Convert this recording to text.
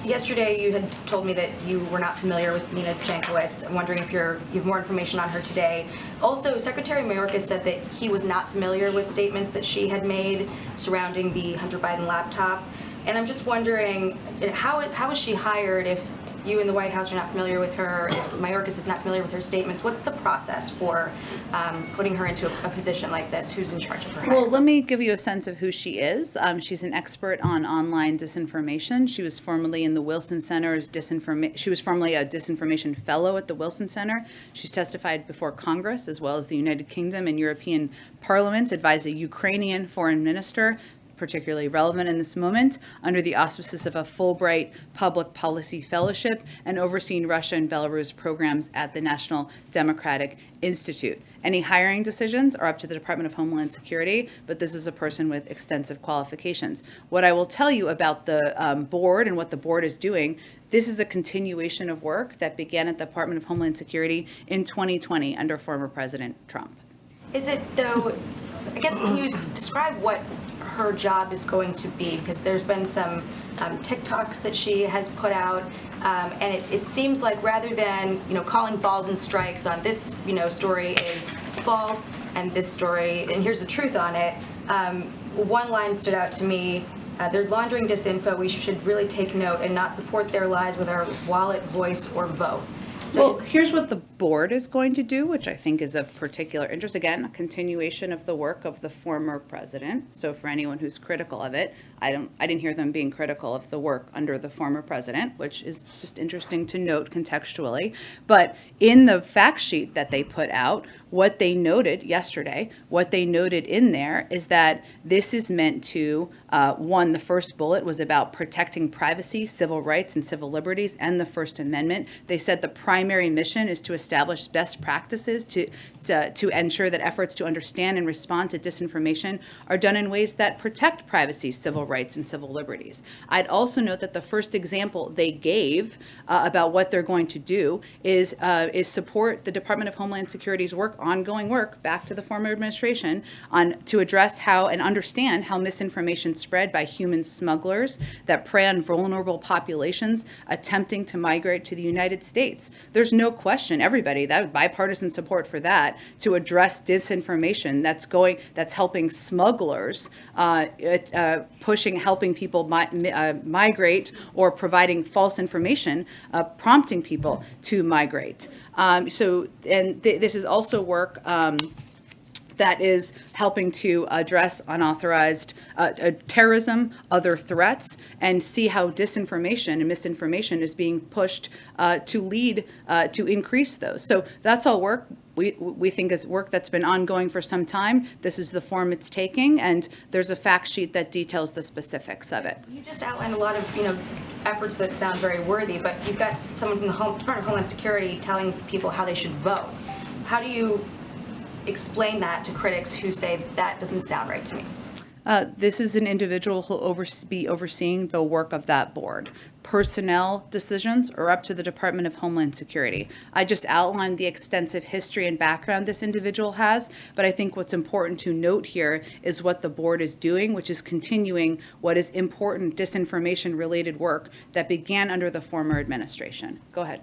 yesterday you had told me that you were not familiar with Nina Jankowicz. I'm wondering if you have more information on her today. Also, Secretary Mayorkas said that he was not familiar with statements that she had made surrounding the Hunter Biden laptop. And I'm just wondering, how was she hired if you in the White House are not familiar with her, if Mayorkas is not familiar with her statements? What's the process for putting her into a position like this? Who's in charge of her? Well, let me give you a sense of who she is. She's an expert on online disinformation. She was formerly in the Wilson Center's she was formerly a disinformation fellow at the Wilson Center. She's testified before Congress as well as the United Kingdom and European parliaments, advised a Ukrainian foreign minister, particularly relevant in this moment, under the auspices of a Fulbright Public Policy Fellowship, and overseeing Russia and Belarus programs at the National Democratic Institute. Any hiring decisions are up to the Department of Homeland Security, but this is a person with extensive qualifications. What I will tell you about the board and what the board is doing, this is a continuation of work that began at the Department of Homeland Security in 2020 under former President Trump. Is it, though, I guess, can you describe what her job is going to be? Because there's been some TikToks that she has put out, and it seems like rather than calling balls and strikes on this story is false and this story, and here's the truth on it, one line stood out to me. They're laundering disinfo. We should really take note and not support their lies with our wallet, voice, or vote. So well, here's what the board is going to do, which I think is of particular interest. Again, a continuation of the work of the former president. So for anyone who's critical of it, I didn't hear them being critical of the work under the former president, which is just interesting to note contextually. But in the fact sheet that they put out, what they noted yesterday, what they noted in there is that this is meant to, one, the first bullet was about protecting privacy, civil rights, and civil liberties, and the First Amendment. They said the primary mission is to establish best practices to ensure that efforts to understand and respond to disinformation are done in ways that protect privacy, civil rights, and civil liberties. I'd also note that the first example they gave about what they're going to do is support the Department of Homeland Security's ongoing work back to the former administration to address how and understand how misinformation spread by human smugglers that prey on vulnerable populations attempting to migrate to the United States. There's no question, everybody, that bipartisan support for that, to address disinformation that's helping smugglers, helping people migrate, or providing false information, prompting people to migrate. This is also work that is helping to address unauthorized terrorism, other threats, and see how disinformation and misinformation is being pushed to lead to increase those. So that's all work. We think is work that's been ongoing for some time. This is the form it's taking, and there's a fact sheet that details the specifics of it. You just outlined a lot of efforts that sound very worthy, but you've got someone from the Department of Homeland Security telling people how they should vote. How do you explain that to critics who say that doesn't sound right to me? This is an individual who will be overseeing the work of that board. Personnel decisions are up to the Department of Homeland Security. I just outlined the extensive history and background this individual has, but I think what's important to note here is what the board is doing, which is continuing what is important disinformation-related work that began under the former administration. Go ahead.